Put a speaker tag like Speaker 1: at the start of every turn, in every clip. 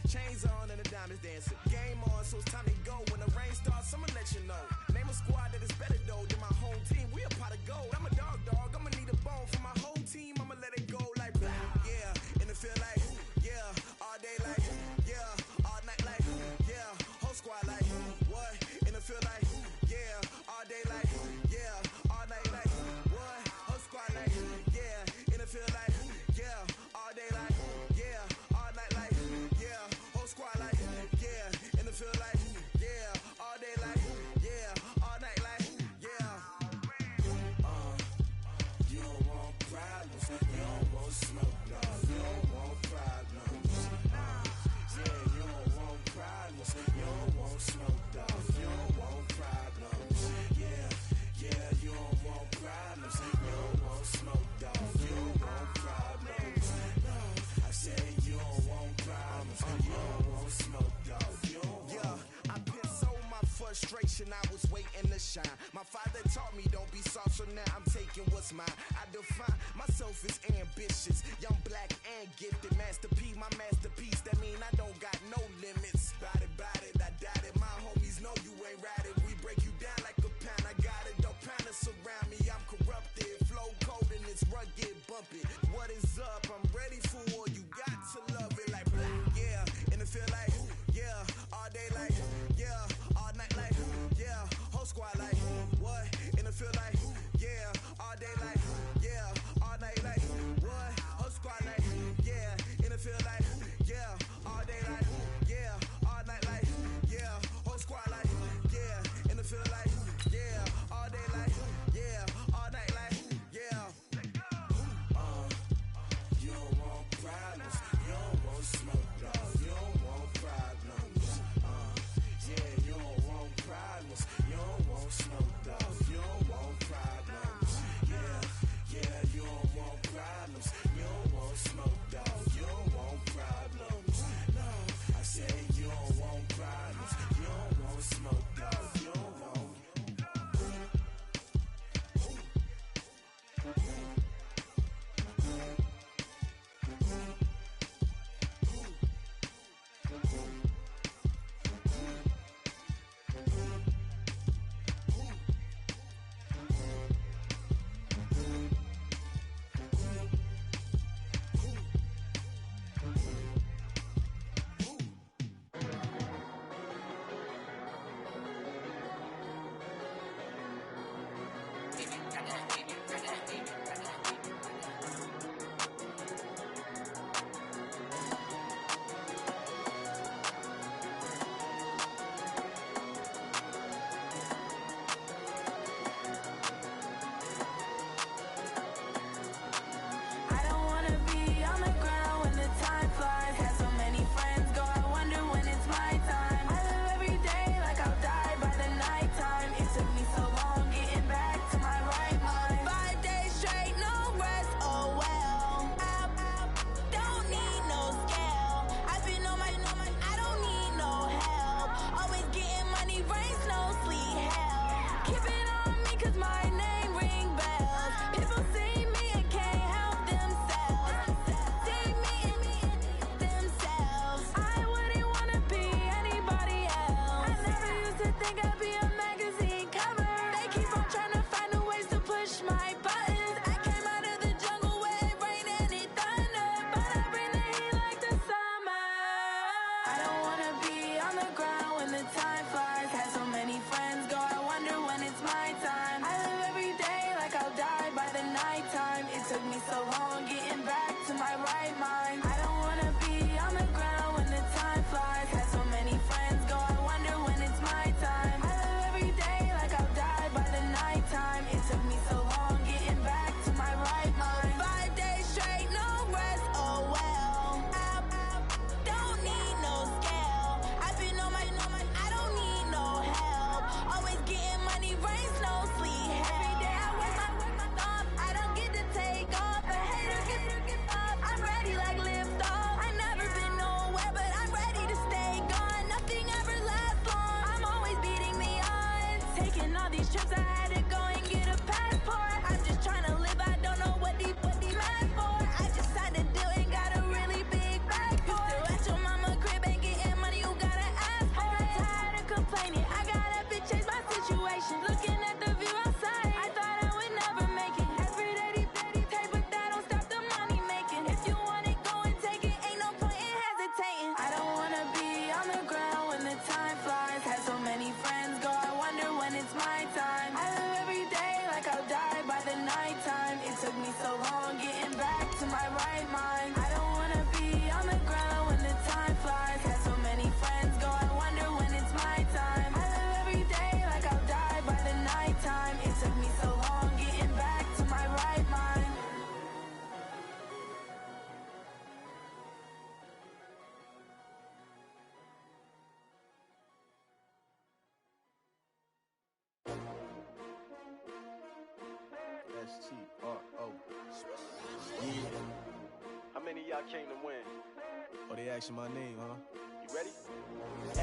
Speaker 1: Chains on and the diamonds dancing. Game on, so it's time to go. When the rain starts, I'ma let you know. Name a squad that is better though than my home team. We a pot of gold. I'm a dog. I'ma need a bone for my whole team. I'ma let it go like blah. Yeah, and it feel like yeah, all day like yeah, all night like yeah, whole squad like what? And it feel like yeah, all day like yeah, all night like what? Whole squad like yeah, and it feel like yeah, all day like yeah, all night like yeah, whole squad like yeah, and it feel like yeah, all day like yeah, all night like yeah. You don't want problems, you don't want smoke, no, you don't want problems. Yeah, you don't want problems, you don't want smoke, dog, you don't want problems. Yeah, you don't want problems, you don't want smoke, dog, you don't want problems. No, I said you don't want problems, you don't want smoke, dog, you don't want. Yeah, I've been so my frustration, I was waiting to shine. My father taught me don't be soft, so now I'm taking what's mine. I define myself as ambitious, young, black, and gifted. Master P, my masterpiece, that mean I don't got no limits. Bout it, I doubt it. My homies know you ain't ratted. We break you down like a pound, I got it. Don't panic surround me, I'm corrupted. Flow cold and it's rugged, bumpy. What is up? I'm ready for war, you got to love it like black. Yeah, and it feel like yeah, all day like yeah, all night like yeah, whole squad like what? And it feel like yeah, all day like yeah, all night like what? Whole squad like yeah, and it feel like yeah, all day like yeah, all night like yeah, whole squad like yeah, and it feel like yeah, all day like yeah, all night like yeah. You don't want problems, you don't want smoke, dog, you don't want problems. Yeah, you don't want problems, you don't want smoke, dog, you don't want problems. Yeah, you don't want problems, you don't want smoke, dog, you don't want problems.
Speaker 2: S-T-R-O. Yeah.
Speaker 3: How many of y'all came to win?
Speaker 2: Oh, they asking my name, huh?
Speaker 3: You ready?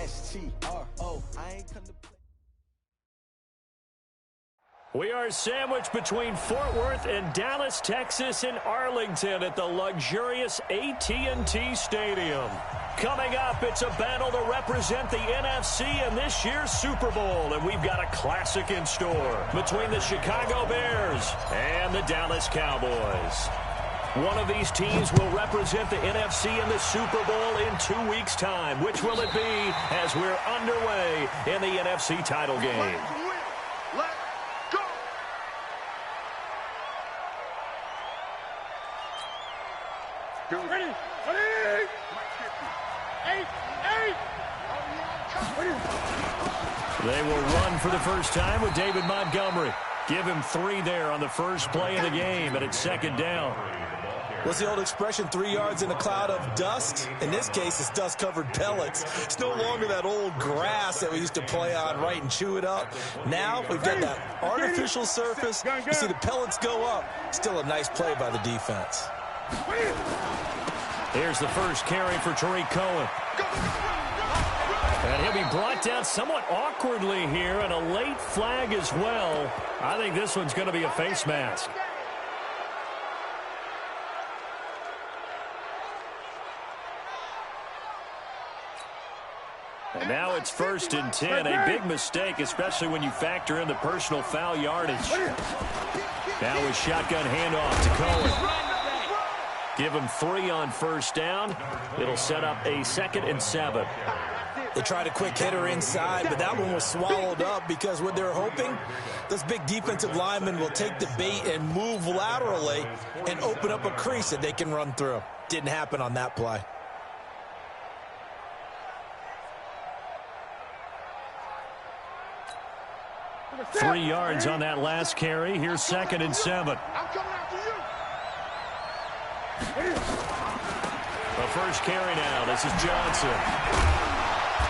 Speaker 2: S-T-R-O. I ain't come to play.
Speaker 4: We are sandwiched between Fort Worth and Dallas, Texas, and Arlington at the luxurious AT&T Stadium. Coming up, it's a battle to represent the NFC in this year's Super Bowl, and we've got a classic in store between the Chicago Bears and the Dallas Cowboys. One of these teams will represent the NFC in the Super Bowl in 2 weeks' time. Which will it be as we're underway in the NFC title game?
Speaker 5: Ready?
Speaker 4: They will run for the first time with David Montgomery. Give him 3 there on the first play of the game, and it's second down.
Speaker 6: What's the old expression, 3 yards in a cloud of dust? In this case, it's dust-covered pellets. It's no longer that old grass that we used to play on, right, and chew it up. Now we've got that artificial surface. You see the pellets go up. Still a nice play by the defense.
Speaker 4: Here's the first carry for Tariq Cohen. And he'll be brought down somewhat awkwardly here, and a late flag as well. I think this one's going to be a face mask. And now it's 1st and 10. A big mistake, especially when you factor in the personal foul yardage. Now a shotgun handoff to Cohen. Give him 3 on first down. It'll set up a 2nd and 7.
Speaker 6: They tried a quick hitter inside, but that one was swallowed up because what they're hoping, this big defensive lineman will take the bait and move laterally and open up a crease that they can run through. Didn't happen on that play.
Speaker 4: Three yards on that last carry. Here's 2nd and 7.
Speaker 5: I'm coming after you.
Speaker 4: The first carry now. This is Johnson.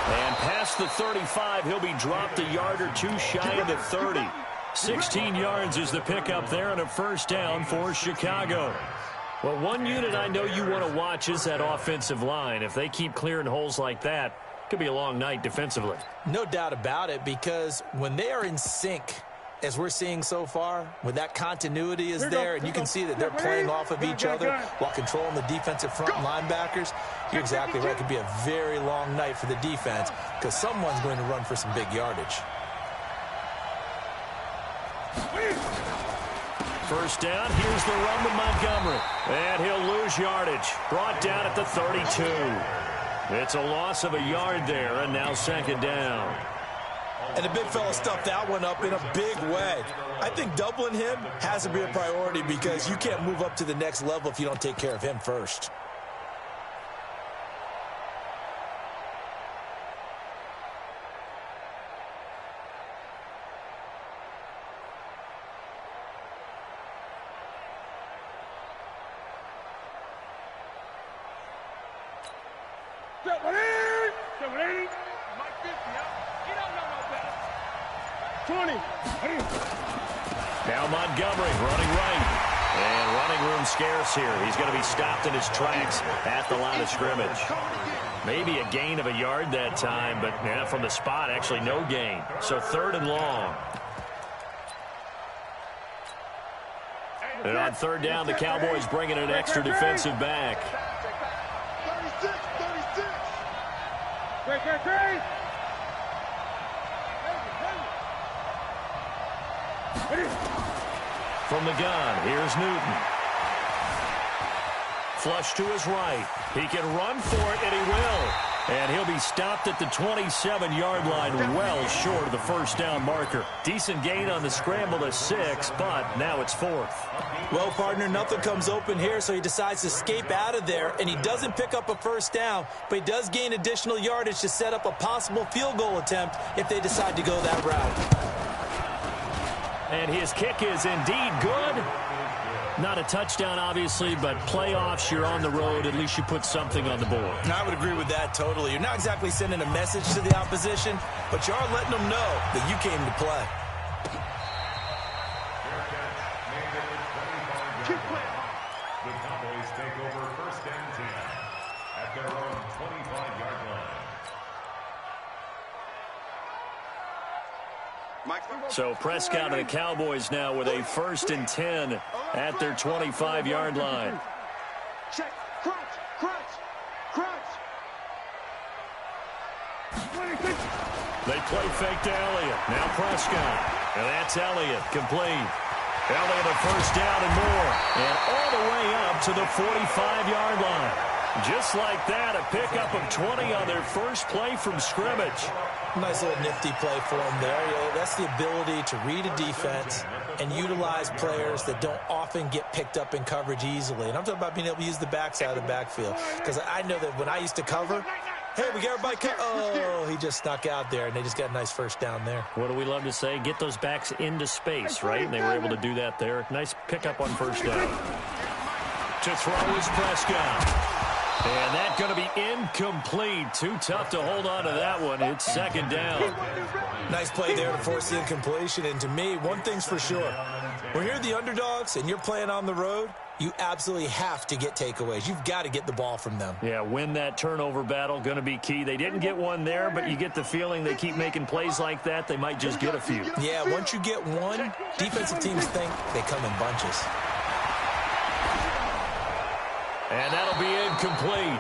Speaker 4: And past the 35, he'll be dropped a yard or 2 shy of the 30. 16 yards is the pickup there and a first down for Chicago. Well, one unit I know you want to watch is that offensive line. If they keep clearing holes like that, it could be a long night defensively.
Speaker 6: No doubt about it, because when they are in sync, as we're seeing so far, when that continuity is there, and you can see that they're playing off of each other while controlling the defensive front linebackers, you're exactly right. It could be a very long night for the defense because someone's going to run for some big yardage.
Speaker 4: First down, here's the run with Montgomery. And he'll lose yardage. Brought down at the 32. It's a loss of a yard there, and now 2nd down.
Speaker 6: And the big fella stuffed that one up in a big way. I think doubling him has to be a priority because you can't move up to the next level if you don't take care of him first.
Speaker 5: Mike 50, he don't know no better. 20.
Speaker 4: Now Montgomery running right. And running room scarce here. He's going to be stopped in his tracks at the line of scrimmage. Maybe a gain of a yard that time, but from the spot, actually no gain. So 3rd and long. And on 3rd down, the Cowboys bringing an extra defensive back.
Speaker 5: 36. Great.
Speaker 4: From the gun, here's Newton. Flush to his right. He can run for it, and he will. And he'll be stopped at the 27-yard line, well short of the first down marker. Decent gain on the scramble to 6, but now it's 4th.
Speaker 6: Well, partner, nothing comes open here, so he decides to escape out of there, and he doesn't pick up a first down, but he does gain additional yardage to set up a possible field goal attempt if they decide to go that route.
Speaker 4: And his kick is indeed good. Not a touchdown, obviously, but playoffs, you're on the road. At least you put something on the board.
Speaker 6: I would agree with that totally. You're not exactly sending a message to the opposition, but you are letting them know that you came to play.
Speaker 4: So Prescott and the Cowboys now with a 1st and 10 at their 25-yard line.
Speaker 5: Check. Crunch.
Speaker 4: They play fake to Elliott. Now Prescott. And that's Elliott. Complete. Elliott a 1st down and more. And all the way up to the 45-yard line. Just like that, a pickup of 20 on their first play from scrimmage.
Speaker 6: Nice little nifty play for them there. That's the ability to read a defense and utilize players that don't often get picked up in coverage easily. And I'm talking about being able to use the backside of the backfield. Because I know that when I used to cover, hey, we got everybody oh, he just snuck out there, and they just got a nice 1st down there.
Speaker 4: What do we love to say? Get those backs into space, right? And they were able to do that there. Nice pickup on 1st down. To throw is Prescott. And that's going to be incomplete. Too tough to hold on to that one. It's 2nd down.
Speaker 6: Nice play there to force the incompletion. And to me, one thing's for sure. When you're the underdogs and you're playing on the road, you absolutely have to get takeaways. You've got to get the ball from them.
Speaker 4: Yeah, win that turnover battle, going to be key. They didn't get one there, but you get the feeling they keep making plays like that, they might just get a few.
Speaker 6: Yeah, once you get one, defensive teams think they come in bunches.
Speaker 4: And that'll be incomplete.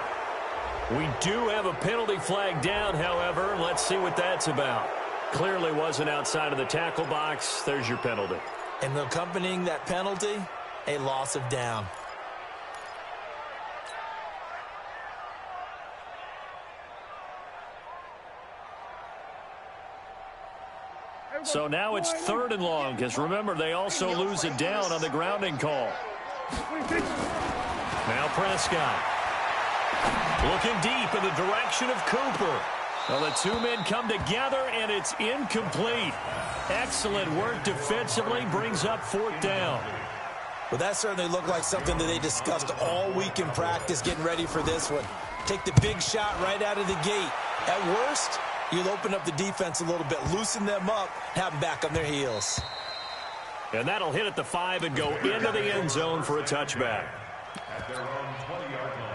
Speaker 4: We do have a penalty flag down, however. Let's see what that's about. Clearly wasn't outside of the tackle box. There's your penalty.
Speaker 6: And accompanying that penalty, a loss of down.
Speaker 4: So now it's 3rd and long, because remember, they also lose a down on the grounding call. Now Prescott. Looking deep in the direction of Cooper. Well, the two men come together, and it's incomplete. Excellent work defensively, brings up 4th down.
Speaker 6: Well, that certainly looked like something that they discussed all week in practice, getting ready for this one. Take the big shot right out of the gate. At worst, you'll open up the defense a little bit, loosen them up, have them back on their heels.
Speaker 4: And that'll hit at the 5 and go into the end zone for a touchback.
Speaker 7: At their own 20-yard line.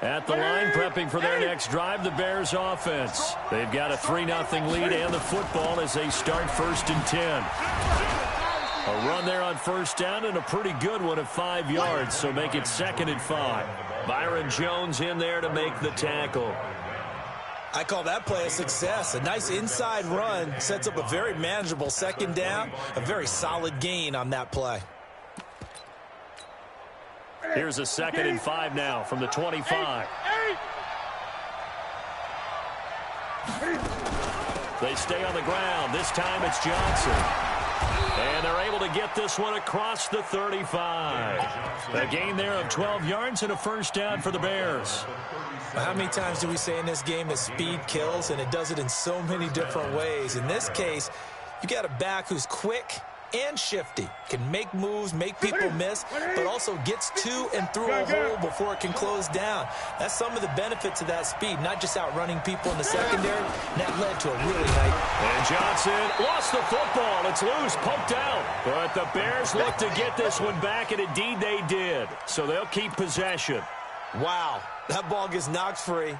Speaker 4: At the line, prepping for their next drive, the Bears offense. They've got a 3-0 lead and the football as they start 1st and 10. A run there on 1st down and a pretty good one at 5 yards, so make it 2nd and 5. Byron Jones in there to make the tackle.
Speaker 6: I call that play a success. A nice inside run sets up a very manageable 2nd down, a very solid gain on that play.
Speaker 4: Here's a 2nd and 5 now from the 25. They stay on the ground. This time it's Johnson. And they're able to get this one across the 35. A gain there of 12 yards and a 1st down for the Bears.
Speaker 6: How many times do we say in this game that speed kills, and it does it in so many different ways? In this case, you got a back who's quick and shifty, can make moves, make people miss, but also gets to and through a hole before it can close down. That's some of the benefits of that speed, not just outrunning people in the secondary. And that led to a really nice.
Speaker 4: And Johnson lost the football. It's loose, poked out. But the Bears look to get this one back, and indeed they did. So they'll keep possession.
Speaker 6: Wow, that ball gets knocked free,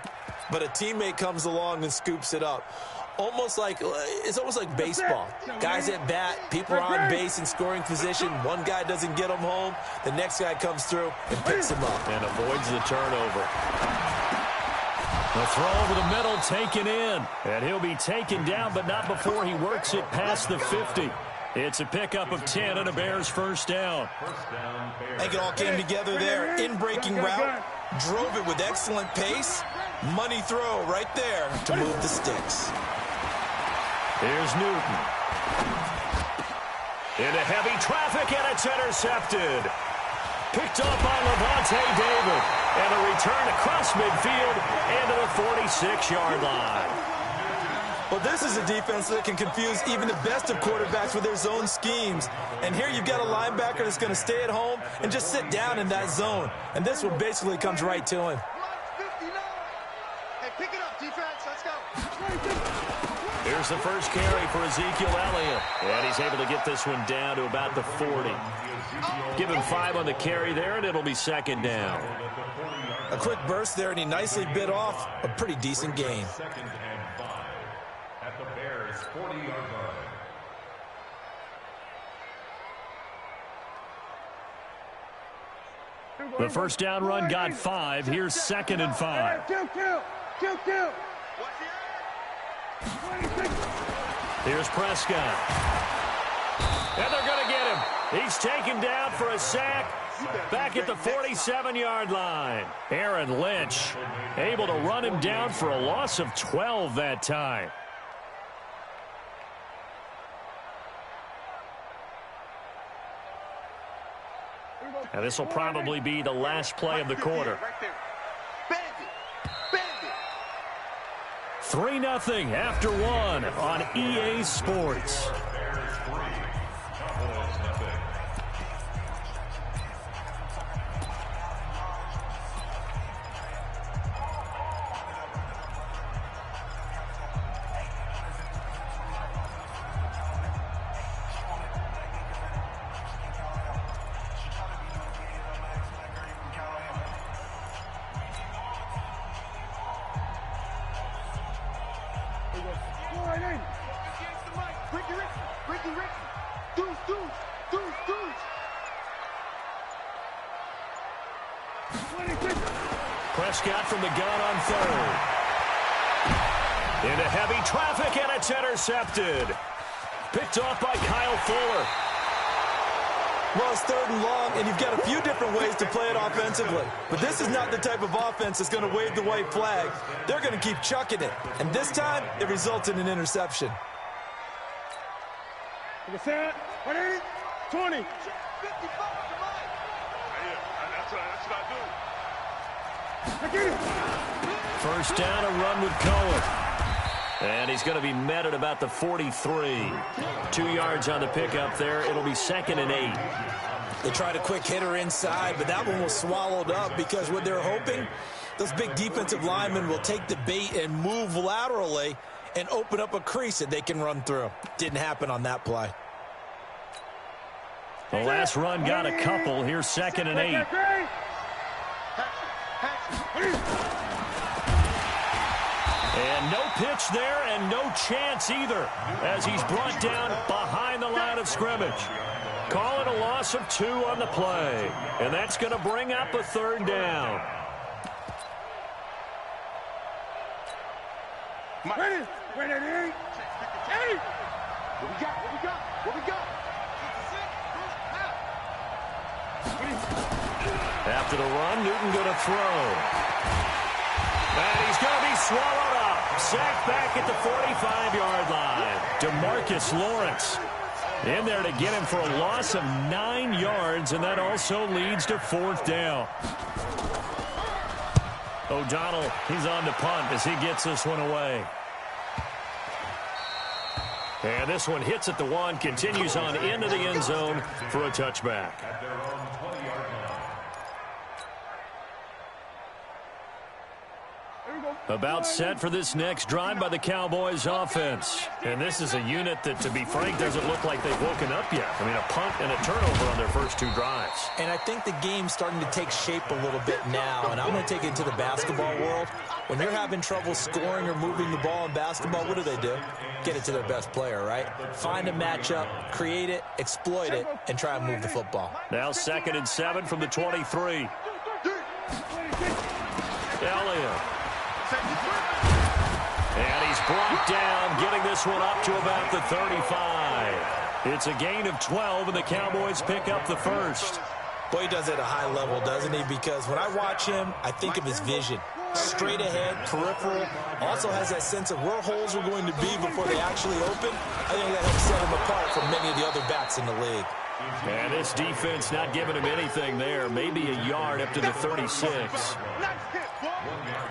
Speaker 6: but a teammate comes along and scoops it up. It's almost like baseball. Guys at bat, people are on base in scoring position. One guy doesn't get them home. The next guy comes through and picks him up.
Speaker 4: And avoids the turnover. The throw over the middle taken in. And he'll be taken down, but not before he works it past the 50. It's a pickup of 10 and a Bears 1st down.
Speaker 6: I think it all came together there. In-breaking route, drove it with excellent pace. Money throw right there to move the sticks.
Speaker 4: Here's Newton. Into heavy traffic, and it's intercepted. Picked up by Levante David. And a return across midfield into the 46-yard line.
Speaker 6: Well, this is a defense that can confuse even the best of quarterbacks with their zone schemes. And here you've got a linebacker that's going to stay at home and just sit down in that zone. And this one basically comes right to him.
Speaker 5: Hey, pick it up, defense. Let's go.
Speaker 4: Here's the first carry for Ezekiel Elliott. And he's able to get this one down to about the 40. Give him 5 on the carry there, and it'll be second down.
Speaker 6: A quick burst there, and he nicely bit off a pretty decent gain.
Speaker 7: Second and 5 at the Bears' 40-yard line.
Speaker 4: The first down run got 5. Here's second and 5.
Speaker 5: Kill.
Speaker 4: Here's Prescott. And they're going to get him. He's taken down for a sack back at the 47-yard line. Aaron Lynch able to run him down for a loss of 12 that time. And this will probably be the last play of the quarter. 3-0 after 1 on EA Sports.
Speaker 7: Bears 3, Cowboys nothing.
Speaker 4: Prescott from the gun on third. Into heavy traffic, and it's intercepted. Picked off by Kyle Fuller.
Speaker 6: Well, it's 3rd and long, and you've got a few different ways to play it offensively. But this is not the type of offense that's going to wave the white flag. They're going to keep chucking it. And this time, it results in an interception.
Speaker 5: 20.
Speaker 4: First down, a run with Cohen. And he's going to be met at about the 43. 2 yards on the pickup there. It'll be second and 8.
Speaker 6: They tried a quick hitter inside, but that one was swallowed up because what they're hoping, those big defensive linemen will take the bait and move laterally and open up a crease that they can run through. Didn't happen on that play.
Speaker 4: The last run got a couple. Here's second and 8. And no pitch there and no chance either as he's brought down behind the line of scrimmage. Call it a loss of 2 on the play. And that's going to bring up a 3rd down.
Speaker 5: Ready? What we got?
Speaker 4: After the run, Newton going to throw. And he's going to be swallowed up. Sacked back at the 45-yard line. DeMarcus Lawrence in there to get him for a loss of 9 yards, and that also leads to 4th down. O'Donnell, he's on to punt as he gets this one away. And this one hits at the 1, continues on into the end zone for a touchback.
Speaker 7: At their own 20-yard line.
Speaker 4: About set for this next drive by the Cowboys offense. And this is a unit that, to be frank, doesn't look like they've woken up yet. I mean, a punt and a turnover on their first 2 drives.
Speaker 6: And I think the game's starting to take shape a little bit now, and I'm going to take it to the basketball world. When you're having trouble scoring or moving the ball in basketball, what do? Get it to their best player, right? Find a matchup, create it, exploit it, and try and move the football.
Speaker 4: Now 2nd and 7 from the 23. Elliott. And he's brought down, getting this one up to about the 35. It's a gain of 12, and the Cowboys pick up the first.
Speaker 6: Boy, he does it at a high level, doesn't he? Because when I watch him, I think of his vision. Straight ahead, peripheral, also has that sense of where holes are going to be before they actually open. I think that helps set him apart from many of the other backs in the league.
Speaker 4: And this defense not giving him anything there. Maybe a yard up to the 36.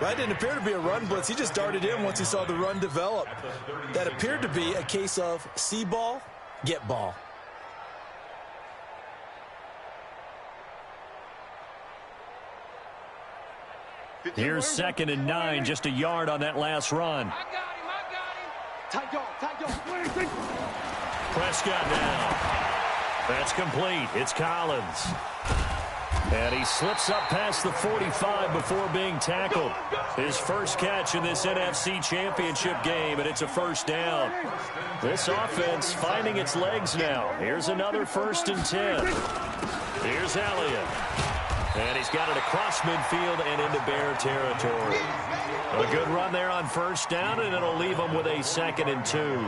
Speaker 6: That didn't appear to be a run blitz. He just darted in once he saw the run develop. That appeared to be a case of see ball, get ball.
Speaker 4: Here's 2nd and 9, just a yard on that last run. Prescott down. That's complete. It's Collins. And he slips up past the 45 before being tackled. His first catch in this NFC Championship game, and it's a first down. This offense finding its legs now. Here's another 1st and 10. Here's Elliott. And he's got it across midfield and into Bear territory. A good run there on 1st down, and it'll leave them with a 2nd and 2.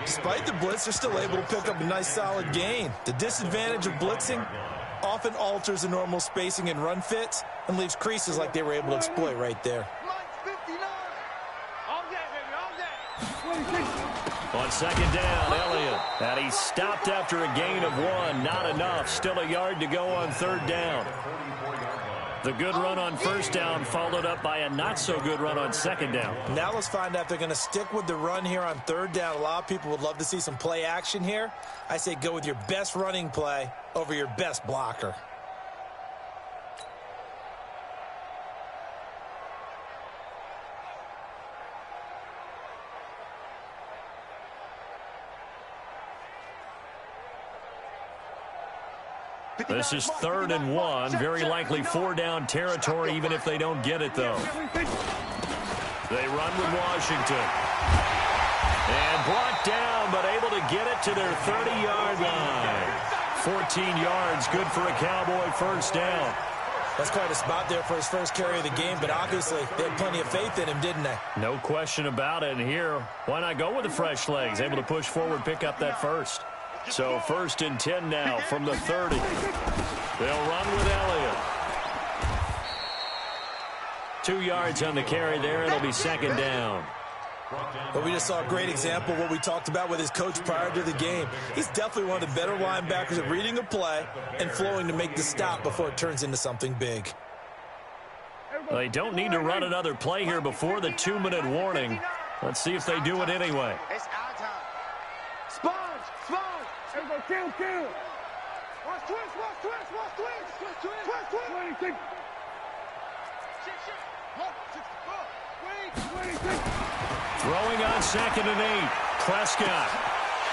Speaker 6: Despite the blitz, they're still able to pick up a nice solid gain. The disadvantage of blitzing often alters the normal spacing and run fits and leaves creases like they were able to exploit right there.
Speaker 4: On 2nd down, Elliott. And he stopped after a gain of 1. Not enough. Still a yard to go on 3rd down. The good run on 1st down followed up by a not-so-good run on 2nd down.
Speaker 6: Now let's find out if they're going to stick with the run here on 3rd down. A lot of people would love to see some play action here. I say go with your best running play over your best blocker.
Speaker 4: This is 3rd and 1. Very likely 4-down territory, even if they don't get it, though. They run with Washington. And brought down, but able to get it to their 30-yard line. 14 yards, good for a Cowboy 1st down.
Speaker 6: That's quite a spot there for his first carry of the game, but obviously they had plenty of faith in him, didn't they?
Speaker 4: No question about it. And here, why not go with the fresh legs? Able to push forward, pick up that 1st. So 1st and 10 now from the 30. They'll run with Elliott. 2 yards on the carry there. It'll be 2nd down.
Speaker 6: But we just saw a great example of what we talked about with his coach prior to the game. He's definitely one of the better linebackers at reading a play and flowing to make the stop before it turns into something big.
Speaker 4: They don't need to run another play here before the 2-minute warning. Let's see if they do it anyway.
Speaker 5: It's our time. Sponge! Kill! Watch twist!
Speaker 4: Throwing on 2nd and 8. Prescott.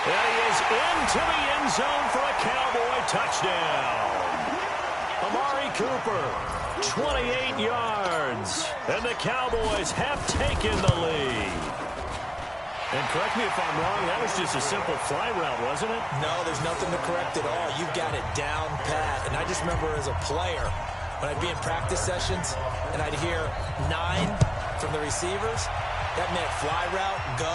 Speaker 4: And he is into the end zone for a Cowboy touchdown. Amari Cooper, 28 yards. And the Cowboys have taken the lead. And correct me if I'm wrong, that was just a simple fly route, wasn't it?
Speaker 6: No, there's nothing to correct at all. You've got it down pat. And I just remember as a player, when I'd be in practice sessions and I'd hear 9 from the receivers, that meant fly route, go,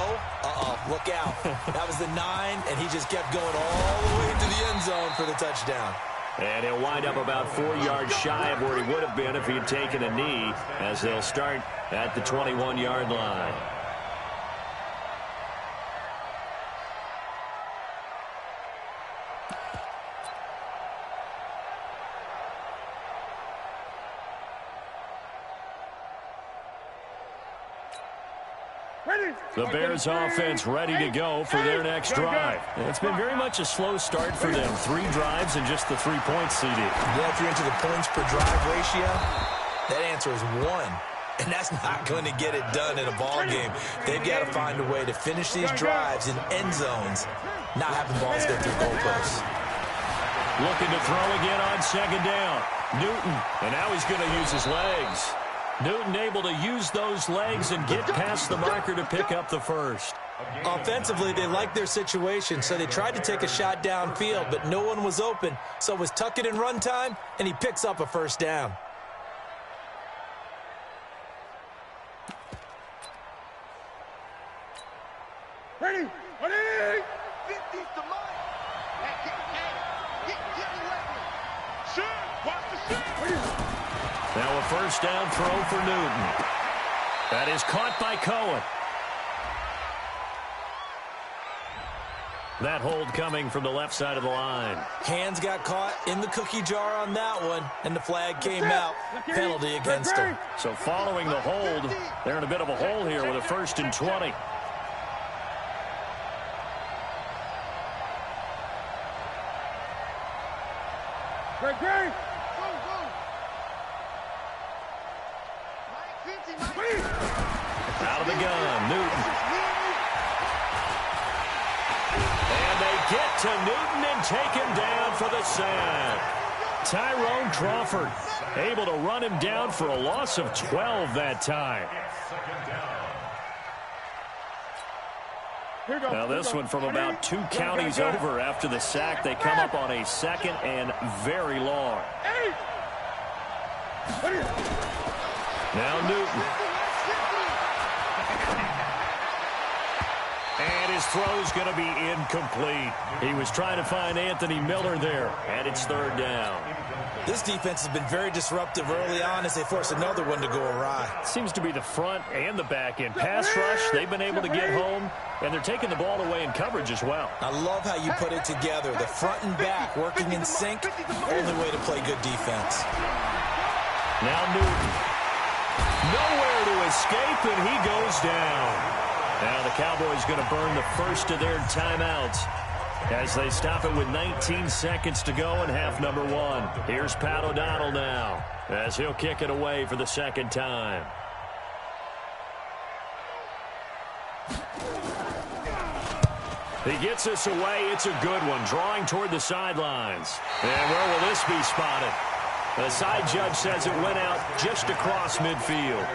Speaker 6: look out. That was the 9, and he just kept going all the way into the end zone for the touchdown.
Speaker 4: And he'll wind up about 4 yards shy of where he would have been if he had taken a knee, as they'll start at the 21-yard line. The Bears offense ready to go for their next drive. It's been very much a slow start for them. 3 drives and just the 3 points CD.
Speaker 6: Yeah, if you're into the points per drive ratio, that answer is 1. And that's not going to get it done in a ball game. They've got to find a way to finish these drives in end zones, not having balls go through goalposts.
Speaker 4: Looking to throw again on 2nd down. Newton, and now he's going to use his legs. Newton able to use those legs and get past the marker to pick up the 1st.
Speaker 6: Offensively, they liked their situation, so they tried to take a shot downfield, but no one was open. So it was tuck it in run time, and he picks up a 1st down.
Speaker 5: Ready!
Speaker 8: 50's the money. Get away.
Speaker 5: Shoot! Watch the shoot!
Speaker 4: Now a 1st down throw for Newton. That is caught by Cohen. That hold coming from the left side of the line.
Speaker 6: Hands got caught in the cookie jar on that one, and the flag came out. Penalty against him.
Speaker 4: So following the hold, they're in a bit of a hole here with a 1st and 20.
Speaker 5: Great!
Speaker 4: Out of the gun, Newton. to Newton and taken down for the sack. Tyrone Crawford able to run him down for a loss of 12 that time. Now this one from about 2 counties over after the sack. They come up on a second and very long. Now Newton. And his throw's going to be incomplete. He was trying to find Anthony Miller there, and it's 3rd down.
Speaker 6: This defense has been very disruptive early on as they force another one to go awry.
Speaker 4: Seems to be the front and the back end. Pass rush, they've been able to get home, and they're taking the ball away in coverage as well.
Speaker 6: I love how you put it together. The front and back working in sync, only way to play good defense.
Speaker 4: Now Newton. Nowhere to escape, and he goes down. Now the Cowboys going to burn the first of their timeouts as they stop it with 19 seconds to go in half number 1. Here's Pat O'Donnell now as he'll kick it away for the second time. He gets us away. It's a good one, drawing toward the sidelines. And where will this be spotted? The side judge says it went out just across midfield.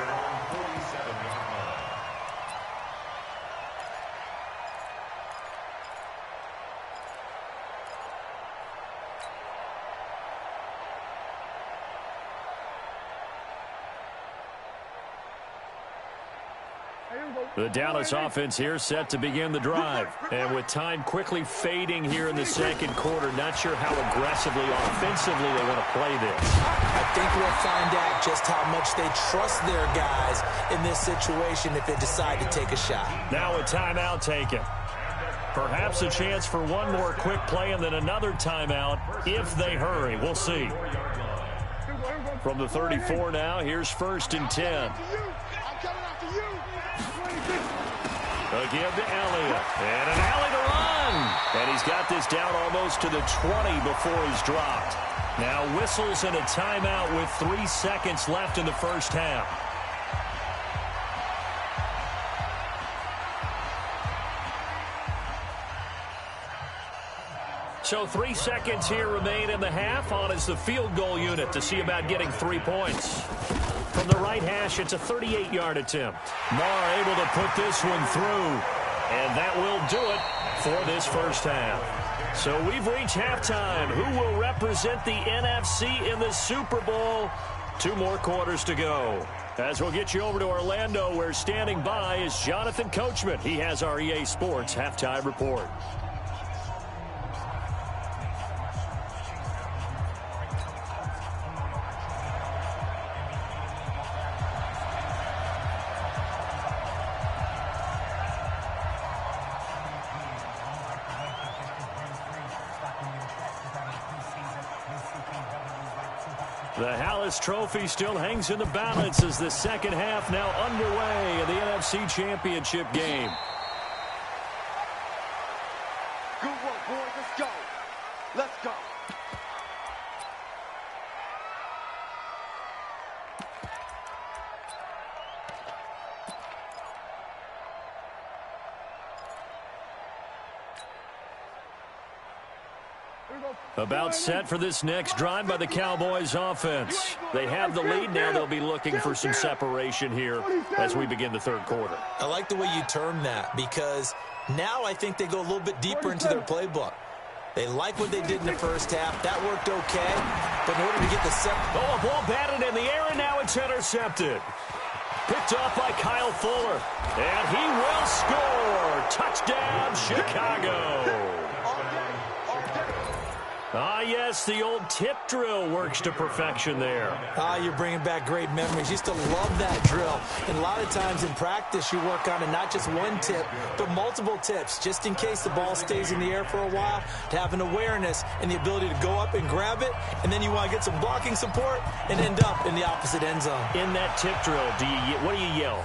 Speaker 4: The Dallas offense here set to begin the drive. And with time quickly fading here in the second quarter, not sure how aggressively, offensively they want to play this.
Speaker 6: I think we'll find out just how much they trust their guys in this situation if they decide to take a shot.
Speaker 4: Now a timeout taken. Perhaps a chance for one more quick play and then another timeout if they hurry. We'll see. From the 34 now, here's 1st and 10. Again to Elliott. And an alley to run. And he's got this down almost to the 20 before he's dropped. Now whistles and a timeout with 3 seconds left in the first half. So 3 seconds here remain in the half. On is the field goal unit to see about getting 3 points. From the right hash, it's a 38-yard attempt. Marr able to put this one through. And that will do it for this first half. So we've reached halftime. Who will represent the NFC in the Super Bowl? 2 more quarters to go. As we'll get you over to Orlando, where standing by is Jonathan Coachman. He has our EA Sports halftime report. The Hallis Trophy still hangs in the balance as the second half now underway in the NFC Championship game.
Speaker 8: Good work, boys. Let's go. Let's go.
Speaker 4: About set for this next drive by the Cowboys offense. They have the lead. Now they'll be looking for some separation here as we begin the third quarter.
Speaker 6: I like the way you term that because now I think they go a little bit deeper into their playbook. They like what they did in the first half. That worked okay. But in order to get the set...
Speaker 4: Oh, a ball batted in the air, and now it's intercepted. Picked off by Kyle Fuller. And he will score. Touchdown, Chicago. Ah, yes, the old tip drill works to perfection there.
Speaker 6: Ah, you're bringing back great memories. Used to love that drill. And a lot of times in practice, you work on it, not just one tip, but multiple tips, just in case the ball stays in the air for a while, to have an awareness and the ability to go up and grab it, and then you want to get some blocking support and end up in the opposite end zone.
Speaker 4: In that tip drill, what do you yell?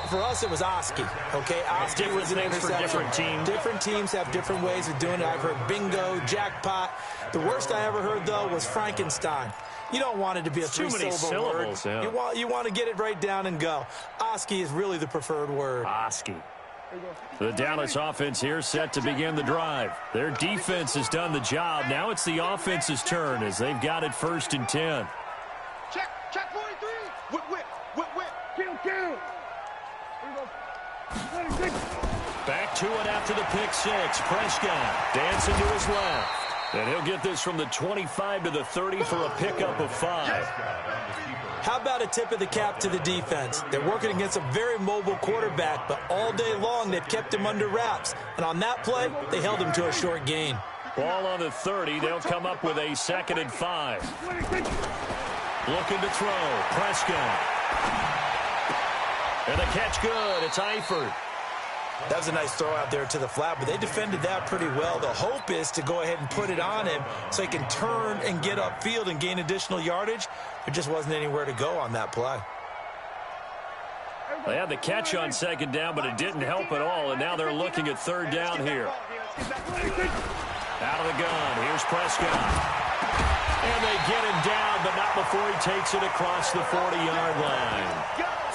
Speaker 6: For us, it was Oski. Okay, Oski was an interception.
Speaker 4: For different teams.
Speaker 6: Different teams have different ways of doing it. I've heard bingo, jackpot. The worst I ever heard, though, was Frankenstein. You don't want it to be a three-syllable word.
Speaker 4: Yeah.
Speaker 6: You want to get it right down and go. Oski is really the preferred word.
Speaker 4: Oski. The Dallas offense here set to begin the drive. Their defense has done the job. Now it's the offense's turn as they've got it 1st and 10.
Speaker 8: Check 43. Whip.
Speaker 5: Kill.
Speaker 4: Back to it after the pick six. Prescott dancing to his left. And he'll get this from the 25 to the 30 for a pickup of 5.
Speaker 6: How about a tip of the cap to the defense? They're working against a very mobile quarterback, but all day long they've kept him under wraps. And on that play, they held him to a short gain.
Speaker 4: Ball on the 30. They'll come up with a 2nd and 5. Looking to throw. Prescott. And the catch good. It's Eifert.
Speaker 6: That was a nice throw out there to the flat, but they defended that pretty well. The hope is to go ahead and put it on him so he can turn and get upfield and gain additional yardage. There just wasn't anywhere to go on that play.
Speaker 4: They had the catch on 2nd down, but it didn't help at all, and now they're looking at 3rd down here. Out of the gun. Here's Prescott. And they get him down, but not before he takes it across the 40-yard line.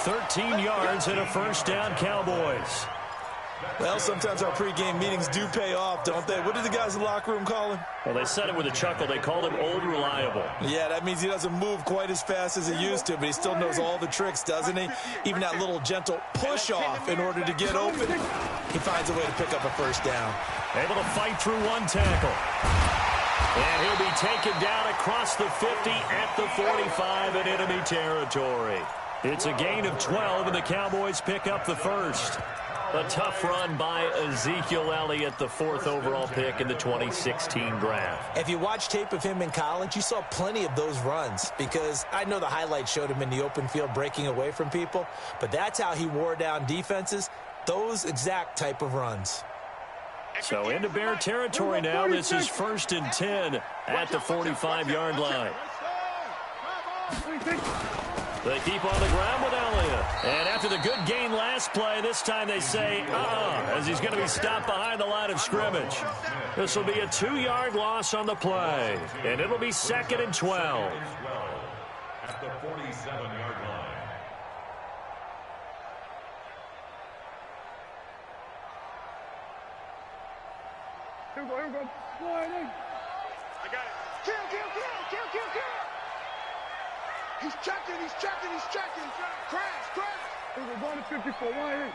Speaker 4: 13 yards and a 1st down, Cowboys.
Speaker 6: Well, sometimes our pregame meetings do pay off, don't they? What did the guys in the locker room call him?
Speaker 4: Well, they said it with a chuckle. They called him Old Reliable.
Speaker 6: Yeah, that means he doesn't move quite as fast as he used to, but he still knows all the tricks, doesn't he? Even that little gentle push-off in order to get open. He finds a way to pick up a 1st down.
Speaker 4: Able to fight through one tackle. And he'll be taken down across the 50 at the 45 in enemy territory. It's a gain of 12, and the Cowboys pick up the 1st. A tough run by Ezekiel Elliott, the 4th overall pick in the 2016 draft.
Speaker 6: If you watch tape of him in college, you saw plenty of those runs because I know the highlights showed him in the open field breaking away from people, but that's how he wore down defenses, those exact type of runs.
Speaker 4: So into Bear territory now. This is 1st and 10 at the 45-yard line. They keep on the ground with Elliott. And after the good gain last play, this time they say, as he's going to be stopped behind the line of scrimmage. This will be a 2-yard loss on the play. And it'll be 2nd and 12.
Speaker 7: At the 47-yard line.
Speaker 5: Here we go. I got it.
Speaker 8: Kill. He's checking. Crash.
Speaker 5: Here we go. Going to 54. Why?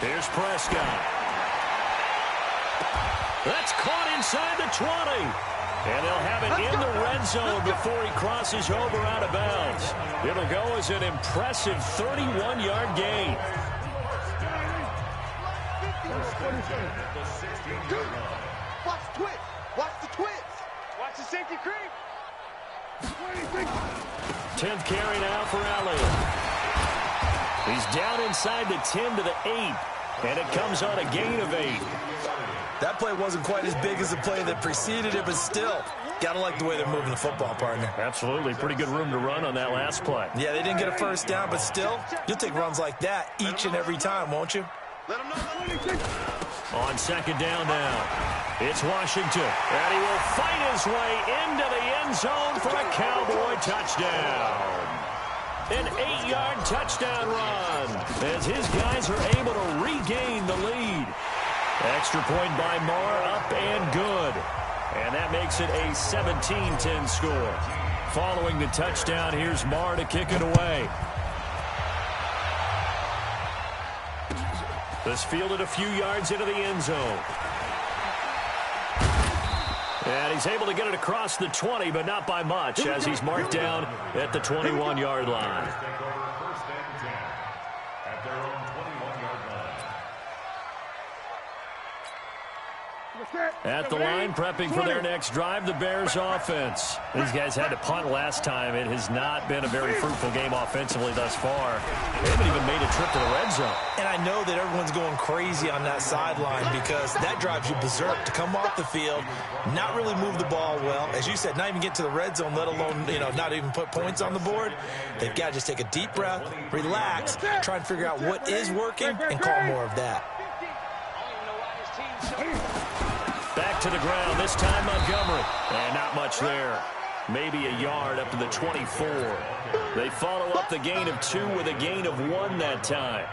Speaker 4: Here's Prescott. That's caught inside the 20. And they'll have it in the red zone before he crosses over out of bounds. It'll go as an impressive 31-yard gain.
Speaker 8: Watch the twist. Watch the safety creep.
Speaker 4: 10th carry now for Elliott. He's down inside the 10 to the 8. And it comes on a gain of 8.
Speaker 6: That play wasn't quite as big as the play that preceded it, but still, gotta like the way they're moving the football, partner.
Speaker 4: Absolutely. Pretty good room to run on that last play.
Speaker 6: Yeah, they didn't get a 1st down, but still, you'll take runs like that each and every time, won't you?
Speaker 4: On 2nd down now, it's Washington. And he will fight his way into the end zone for a Cowboy touchdown. An 8-yard touchdown run as his guys are able to regain the lead. Extra point by Marr, up and good. And that makes it a 17-10 score. Following the touchdown, here's Marr to kick it away. This fielded a few yards into the end zone. And he's able to get it across the 20, but not by much, as he's marked down at the 21-yard line. At the line, prepping for their next drive, the Bears offense. These guys had to punt last time. It has not been a very fruitful game offensively thus far. They haven't even made a trip to the red zone.
Speaker 6: And I know that everyone's going crazy on that sideline because that drives you berserk to come off the field, not really move the ball well. As you said, not even get to the red zone, let alone, not even put points on the board. They've got to just take a deep breath, relax, try and figure out what is working, and call more of that.
Speaker 4: Back to the ground, this time Montgomery. And not much there. Maybe a yard up to the 24. They follow up the gain of 2 with a gain of 1 that time.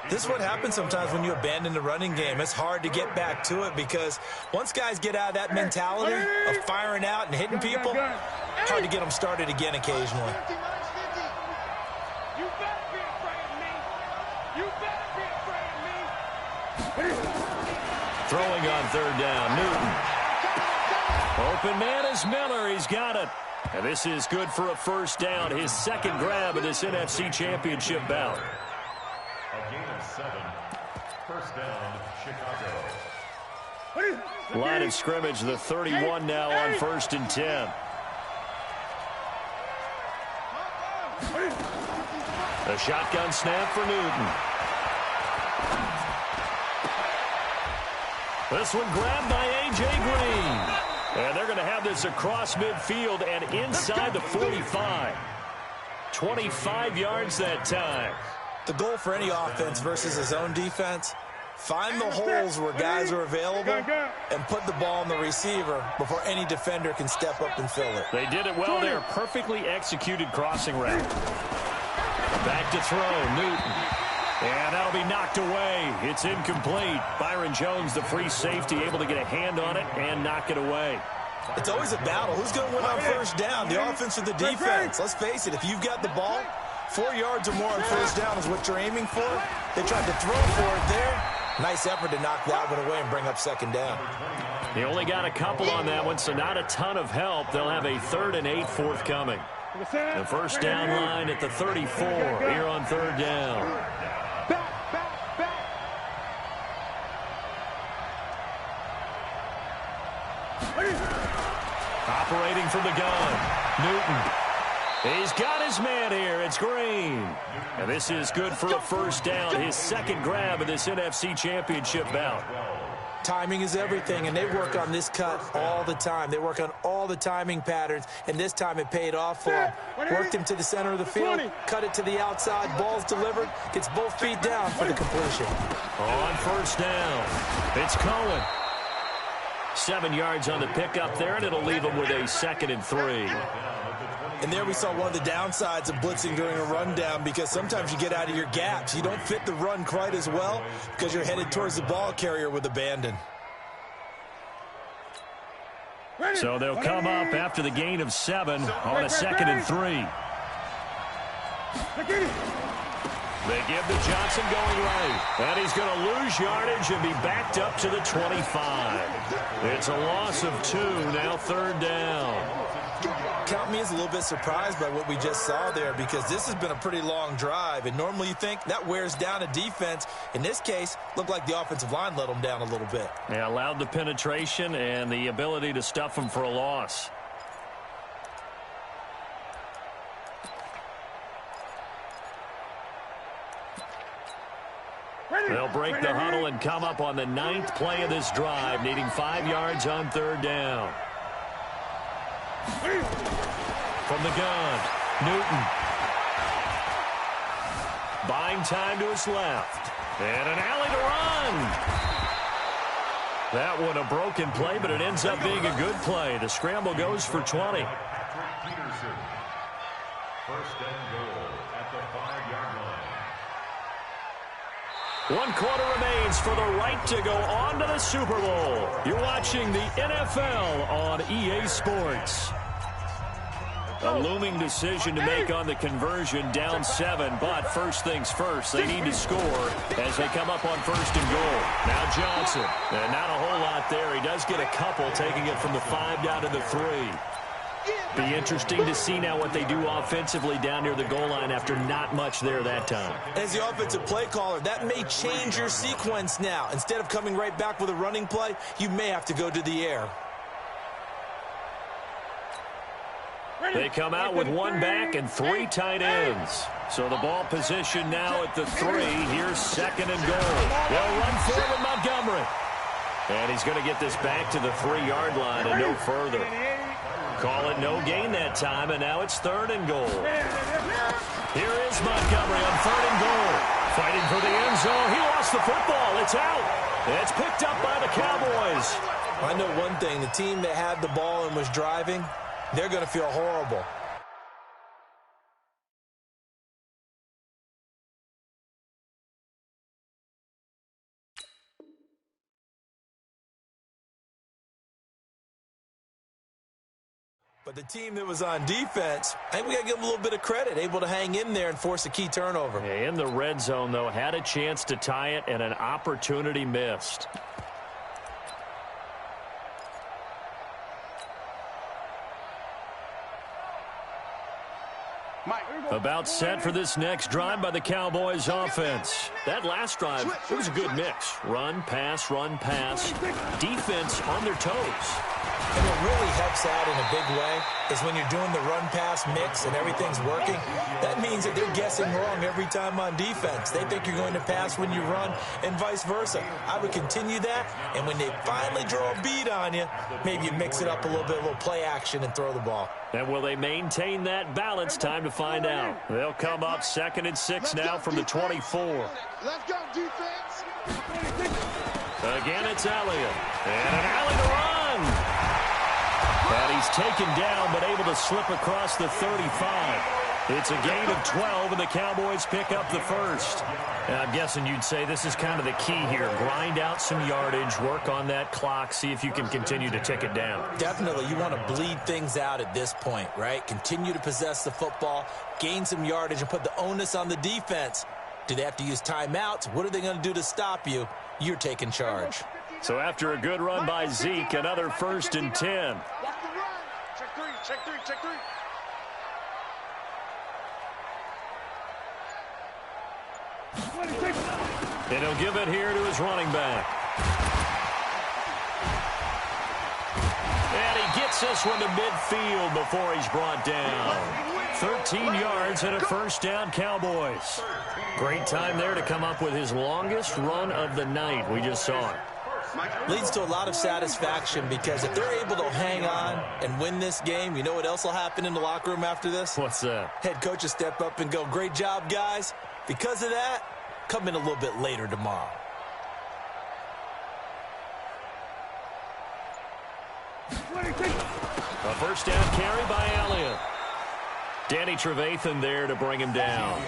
Speaker 6: This is what happens sometimes when you abandon the running game. It's hard to get back to it because once guys get out of that mentality of firing out and hitting people, hard to get them started again occasionally.
Speaker 5: You better be afraid of me. You better be afraid of me.
Speaker 4: Throwing on 3rd down, Newton. Open man is Miller. He's got it. And this is good for a 1st down, his 2nd grab of this NFC Championship bout.
Speaker 7: A gain of 7. 1st down, Chicago.
Speaker 4: Line of scrimmage, the 31 now on 1st and 10. A shotgun snap for Newton. This one grabbed by A.J. Green. And they're going to have this across midfield and inside the 45. 25 yards that time.
Speaker 6: The goal for any offense versus his own defense, find the holes where guys are available and put the ball on the receiver before any defender can step up and fill it.
Speaker 4: They did it well there. Perfectly executed crossing route. Back to throw, Newton. And that'll be knocked away. It's incomplete. Byron Jones, the free safety, able to get a hand on it and knock it away.
Speaker 6: It's always a battle. Who's going to win on 1st down, the offense or the defense? Let's face it, if you've got the ball, 4 yards or more on 1st down is what you're aiming for. They tried to throw for it there. Nice effort to knock that one away and bring up 2nd down.
Speaker 4: They only got a couple on that one, so not a ton of help. They'll have a 3rd and 8 forthcoming. The 1st down line at the 34 here on 3rd down. Operating from the gun, Newton. He's got his man here. It's Green. And this is good for a 1st down, his 2nd grab of this NFC Championship bout.
Speaker 6: Timing is everything, and they work on this cut all the time. They work on all the timing patterns, and this time it paid off for him. Worked him to the center of the field, cut it to the outside, ball's delivered, gets both feet down for the completion.
Speaker 4: On 1st down, it's Cohen. 7 yards on the pickup there, and it'll leave him with a 2nd and 3.
Speaker 6: And there we saw one of the downsides of blitzing during a rundown because sometimes you get out of your gaps. You don't fit the run quite as well because you're headed towards the ball carrier with abandon.
Speaker 4: So they'll come up after the gain of 7 on a 2nd and 3. They give to Johnson going right. And he's going to lose yardage and be backed up to the 25. It's a loss of 2, now 3rd down.
Speaker 6: Count me as a little bit surprised by what we just saw there because this has been a pretty long drive. And normally you think that wears down a defense. In this case, looked like the offensive line let them down a little bit.
Speaker 4: They allowed the penetration and the ability to stuff them for a loss. They'll break the huddle and come up on the 9th play of this drive, needing 5 yards on 3rd down. From the gun, Newton. Buying time to his left. And an alley to run. That one a broken play, but it ends up being a good play. The scramble goes for 20.
Speaker 7: 1st and goal at the 5-yard line.
Speaker 4: 1 quarter remains for the right to go on to the Super Bowl. You're watching the NFL on EA Sports. A looming decision to make on the conversion, down 7, but first things first, they need to score as they come up on 1st and goal. Now Johnson, and not a whole lot there. He does get a couple, taking it from the 5 down to the 3. Be interesting to see now what they do offensively down near the goal line after not much there that time.
Speaker 6: As the offensive play caller, that may change your sequence now. Instead of coming right back with a running play, you may have to go to the air.
Speaker 4: They come out with 1 back and 3 tight ends. So the ball position now at the 3. Here's 2nd and goal. They'll run forward Montgomery. And he's going to get this back to the 3-yard line and no further. Call it no gain that time, and now it's 3rd and goal. Here is Montgomery on 3rd and goal. Fighting for the end zone. He lost the football. It's out. It's picked up by the Cowboys.
Speaker 6: I know one thing. The team that had the ball and was driving, they're going to feel horrible. But the team that was on defense, I think we got to give them a little bit of credit, able to hang in there and force a key turnover.
Speaker 4: Yeah, in the red zone, though, had a chance to tie it and an opportunity missed. About set for this next drive by the Cowboys offense. That last drive, it was a good mix. Run, pass, defense on their toes.
Speaker 6: And what really helps out in a big way is when you're doing the run-pass mix and everything's working, that means that they're guessing wrong every time on defense. They think you're going to pass when you run and vice versa. I would continue that, and when they finally draw a beat on you, maybe you mix it up a little bit, a little play action and throw the ball.
Speaker 4: And will they maintain that balance? Time to find out. They'll come up 2nd and 6 now from the 24.
Speaker 8: Let's go, defense.
Speaker 4: Again, it's Elliott. And an alley to run. And he's taken down, but able to slip across the 35. It's a gain of 12, and the Cowboys pick up the first. And I'm guessing you'd say this is kind of the key here. Grind out some yardage, work on that clock, see if you can continue to tick it down.
Speaker 6: Definitely. You want to bleed things out at this point, right? Continue to possess the football, gain some yardage, and put the onus on the defense. Do they have to use timeouts? What are they going to do to stop you? You're taking charge.
Speaker 4: So after a good run by Zeke, another 1st and 10.
Speaker 8: Check three.
Speaker 4: And he'll give it here to his running back. And he gets this one to midfield before he's brought down. 13 yards and a 1st down, Cowboys. Great time there to come up with his longest run of the night. We just saw it.
Speaker 6: Leads to a lot of satisfaction because if they're able to hang on and win this game, you know what else will happen in the locker room after this?
Speaker 4: What's that?
Speaker 6: Head coach will step up and go, great job, guys. Because of that, come in a little bit later tomorrow.
Speaker 4: A 1st down carry by Elliott. Danny Trevathan there to bring him down.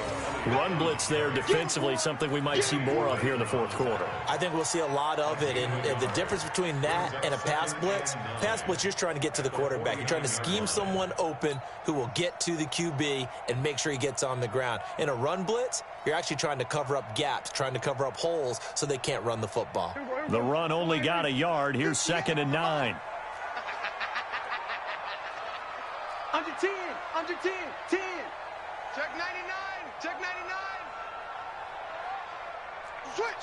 Speaker 4: Run blitz there defensively, something we might see more of here in the 4th quarter.
Speaker 6: I think we'll see a lot of it, and the difference between that and a pass blitz, you're just trying to get to the quarterback. You're trying to scheme someone open who will get to the QB and make sure he gets on the ground. In a run blitz, you're actually trying to cover up gaps, trying to cover up holes so they can't run the football.
Speaker 4: The run only got a yard. Here's 2nd and 9.
Speaker 8: Under 10. 10. Check 99. Check 99. Switch.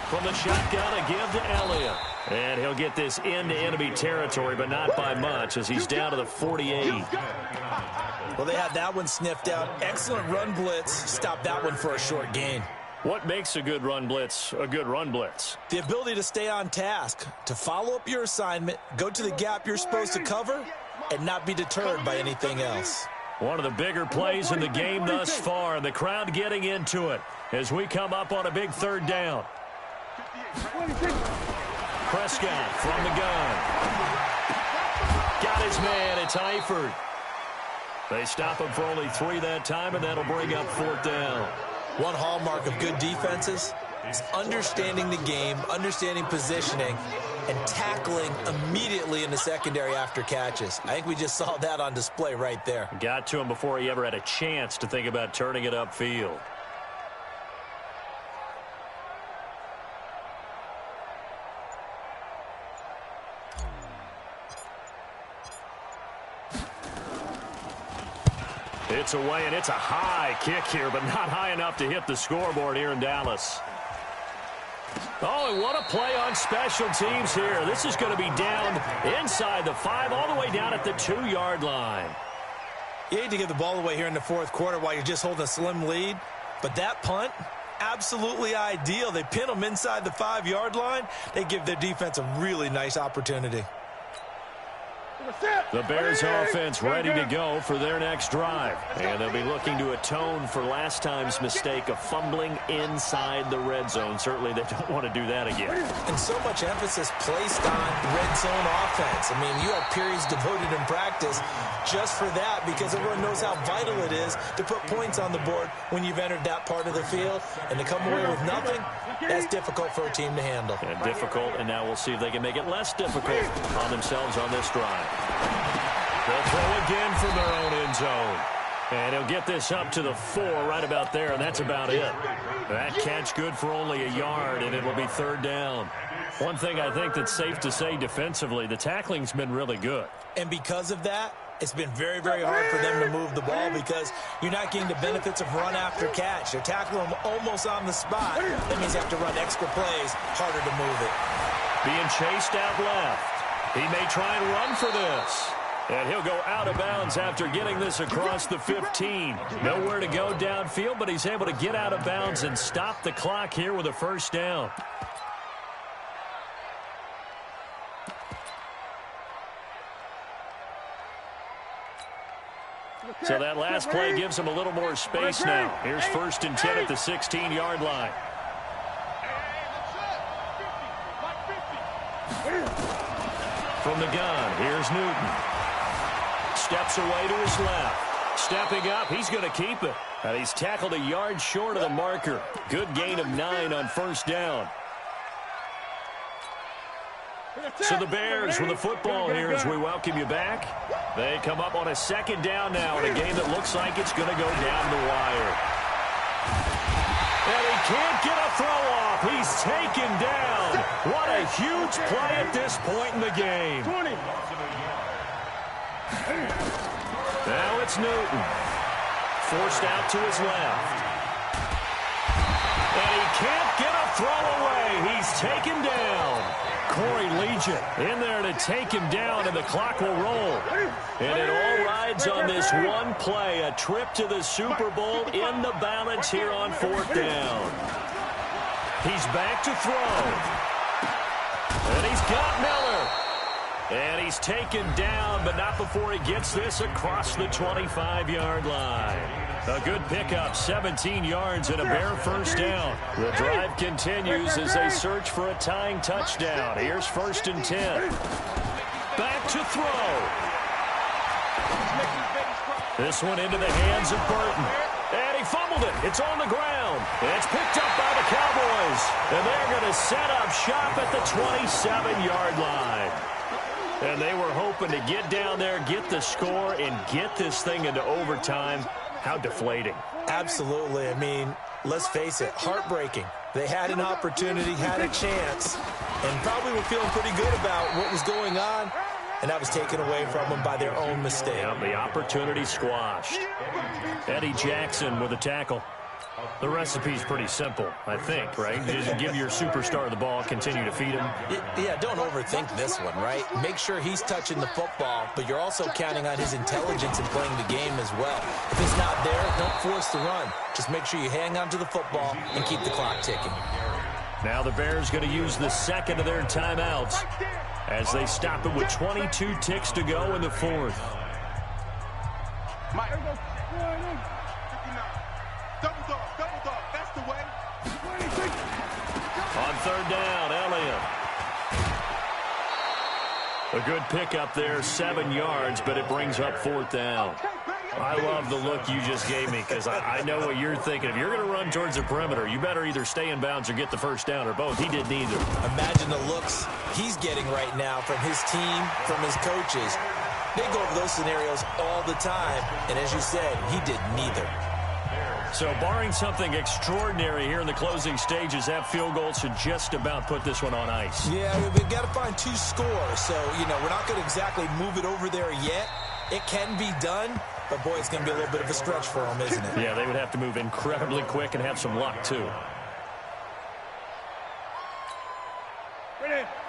Speaker 4: From the shotgun, a give to Elliott. And he'll get this into enemy territory, but not by much as he's down to the 48.
Speaker 6: Well, they had that one sniffed out. Excellent run blitz. Stop that one for a short gain.
Speaker 4: What makes a good run blitz a good run blitz?
Speaker 6: The ability to stay on task, to follow up your assignment, go to the gap you're supposed to cover, and not be deterred by anything else.
Speaker 4: One of the bigger plays in the game thus far, and the crowd getting into it as we come up on a big 3rd down. Prescott from the gun. Got his man. It's Eifert. They stop him for only 3 that time, and that'll bring up 4th down.
Speaker 6: One hallmark of good defenses is understanding the game, understanding positioning, and tackling immediately in the secondary after catches. I think we just saw that on display right there.
Speaker 4: Got to him before he ever had a chance to think about turning it upfield. It's away, and it's a high kick here, but not high enough to hit the scoreboard here in Dallas. Oh, and what a play on special teams here. This is going to be down inside the 5, all the way down at the 2-yard line.
Speaker 6: You hate to give the ball away here in the 4th quarter while you're just holding a slim lead, but that punt, absolutely ideal. They pin them inside the 5-yard line. They give their defense a really nice opportunity.
Speaker 4: The Bears offense ready to go for their next drive. And they'll be looking to atone for last time's mistake of fumbling inside the red zone. Certainly they don't want to do that again.
Speaker 6: And so much emphasis placed on red zone offense. I mean, you have periods devoted in practice just for that because everyone knows how vital it is to put points on the board when you've entered that part of the field. And to come away with nothing, that's difficult for a team to handle.
Speaker 4: And difficult, and now we'll see if they can make it less difficult on themselves on this drive. They'll throw again from their own end zone. And he'll get this up to the 4 right about there, and that's about it. That catch good for only a yard, and it'll be 3rd down. One thing I think that's safe to say defensively, the tackling's been really good.
Speaker 6: And because of that, it's been very, very hard for them to move the ball because you're not getting the benefits of run after catch. They're tackling them almost on the spot. That means you have to run extra plays, harder to move it.
Speaker 4: Being chased out left. He may try and run for this. And he'll go out of bounds after getting this across the 15. Nowhere to go downfield, but he's able to get out of bounds and stop the clock here with a 1st down. So that last play gives him a little more space now. Here's 1st and 10 at the 16-yard line. From the gun, here's Newton. Steps away to his left. Stepping up, he's going to keep it. And he's tackled a yard short of the marker. Good gain of 9 on 1st down. So the Bears with the football here as we welcome you back. They come up on a 2nd down now in a game that looks like it's going to go down the wire. And he can't get a throw off. He's taken down. What a huge play at this point in the game. Now it's Newton. Forced out to his left. And he can't get a throw away. He's taken down. Corey Legion in there to take him down, and the clock will roll. And it all rides on this one play, a trip to the Super Bowl in the balance here on 4th down. He's back to throw. And he's got Miller. And he's taken down, but not before he gets this across the 25-yard line. A good pickup, 17 yards and a bare 1st down. The drive continues as they search for a tying touchdown. Here's 1st and 10. Back to throw. This one into the hands of Burton. And he fumbled it. It's on the ground. It's picked up by the Cowboys. And they're going to set up shop at the 27-yard line. And they were hoping to get down there, get the score, and get this thing into overtime. How deflating.
Speaker 6: Absolutely. I mean, let's face it, heartbreaking. They had an opportunity, had a chance, and probably were feeling pretty good about what was going on, and that was taken away from them by their own mistake.
Speaker 4: Yeah, the opportunity squashed. Eddie Jackson with a tackle. The recipe's pretty simple, I think, right? Just give your superstar the ball, continue to feed him.
Speaker 6: Yeah, don't overthink this one, right? Make sure he's touching the football, but you're also counting on his intelligence in playing the game as well. If it's not there, don't force the run. Just make sure you hang on to the football and keep the clock ticking.
Speaker 4: Now the Bears going to use the 2nd of their timeouts as they stop it with 22 ticks to go in the 4th. On 3rd down, Elliott. A good pickup there, 7 yards, but it brings up 4th down. I love the look you just gave me because I know what you're thinking. If you're going to run towards the perimeter, you better either stay in bounds or get the 1st down, or both. He did neither.
Speaker 6: Imagine the looks he's getting right now from his team, from his coaches. They go over those scenarios all the time, and as you said, he did neither.
Speaker 4: So barring something extraordinary here in the closing stages, that field goal should just about put this one on ice.
Speaker 6: Yeah, we've got to find 2 scores. So, you know, we're not going to exactly move it over there yet. It can be done, but, boy, it's going to be a little bit of a stretch for them, isn't it?
Speaker 4: Yeah, they would have to move incredibly quick and have some luck, too.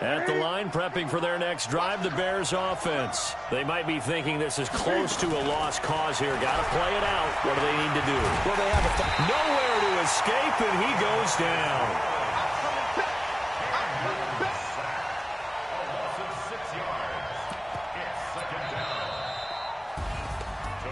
Speaker 4: At the line, prepping for their next drive, the Bears offense. They might be thinking this is close to a lost cause here. Got to play it out. What do they need to do?
Speaker 6: Well, they have
Speaker 4: nowhere to escape, and he goes down.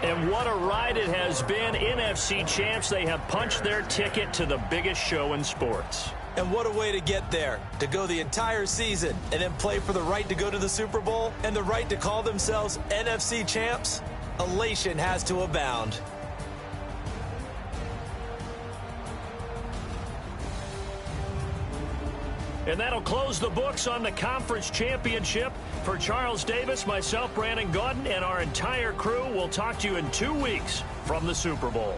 Speaker 4: And what a ride it has been. NFC champs, they have punched their ticket to the biggest show in sports.
Speaker 6: And what a way to get there, to go the entire season and then play for the right to go to the Super Bowl and the right to call themselves NFC champs. Elation has to abound.
Speaker 4: And that'll close the books on the conference championship. For Charles Davis, myself, Brandon Gaudin, and our entire crew, we'll talk to you in 2 weeks from the Super Bowl.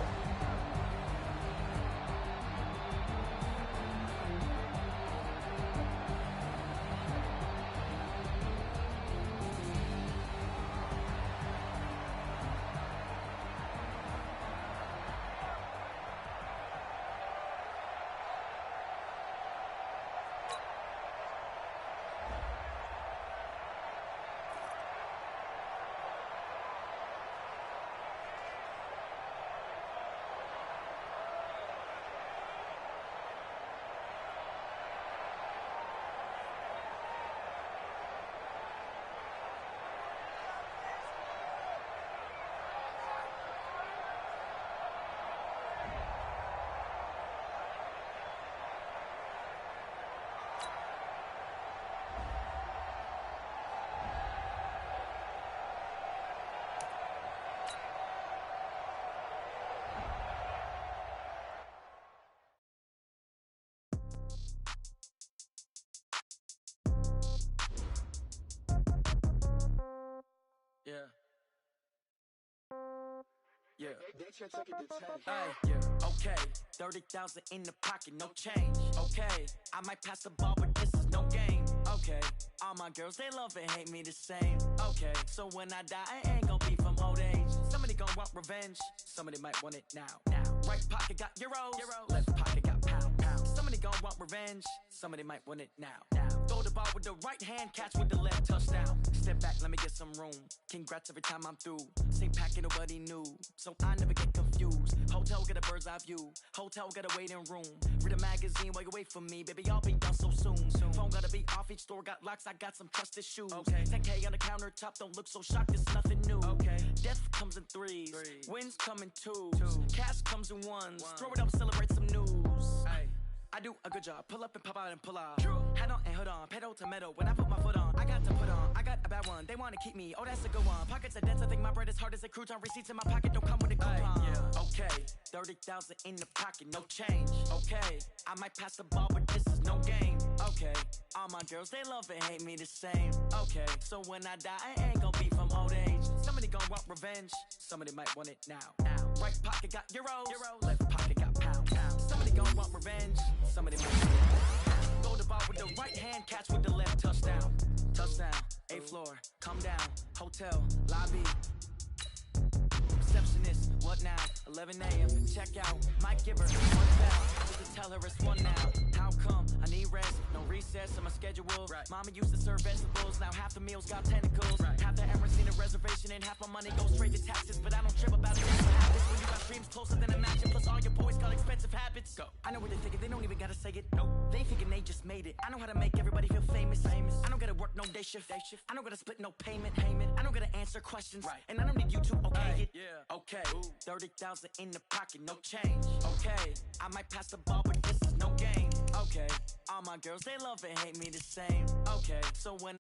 Speaker 9: Yeah. Hey, yeah. Okay. 30,000 in the pocket, no change. Okay. I might pass the ball, but this is no game. Okay. All my girls, they love and hate me the same. Okay. So when I die, I ain't gonna be from old age. Somebody gonna want revenge. Somebody might want it now. Right pocket got euros. Left pocket got pound. Somebody gonna want revenge. Somebody might want it now. Throw the ball with the right hand, catch with the left, touchdown. Step back, let me get some room. Congrats every time I'm through. Same packet, nobody knew, so I never get confused. Hotel get a bird's eye view. Hotel got a waiting room. Read a magazine while you wait for me, baby. I'll be done so soon. Phone gotta be off. Each store got locks. I got some trusted shoes. 10K on the countertop. Don't look so shocked. It's nothing new. Death comes in threes. Wins come in twos. Cash comes in ones. Throw it up, celebrate some news. I do a good job. Pull up and pop out and pull out. Head on and hood on. Pedal to metal. When I put my foot on, I got to put on. I got a bad one. They want to keep me. Oh, that's a good one. Pockets are dense. I think my bread is hard as a crouton. Receipts in my pocket don't come with a coupon. Okay. 30,000 in the pocket. No change. Okay. I might pass the ball, but this is no game. Okay. All my girls, they love and hate me the same. Okay. So when I die, I ain't gonna be from old age. Somebody gonna want revenge. Somebody might want it now. Right pocket got euros. Left pocket got pound. Somebody gonna want revenge. Somebody might want it. Throw the ball with the right hand, catch with the left, touchdown. Touchdown, 8th floor, come down, hotel, lobby. Receptionist, what now? 11 a.m. Check out. Might give her one down. Just to tell her it's one now. How come? I need rest. No recess in my schedule. Mama used to serve vegetables. Now half the meals got tentacles. Half the errands need a reservation and half my money goes straight to taxes. But I don't trip about it. That's what happens when you got dreams closer than imagine. Plus all your boys got expensive habits. Go. I know what they're thinking. They don't even gotta say it. Nope. They thinking they just made it. I know how to make everybody feel famous. I don't gotta work no day shift. I don't gotta split no payment. I don't gotta answer questions. And I don't need you to okay it. Okay, 30,000 in the pocket, no change. Okay, I might pass the ball, but this is no game. Okay, all my girls, they love and hate me the same. Okay, so when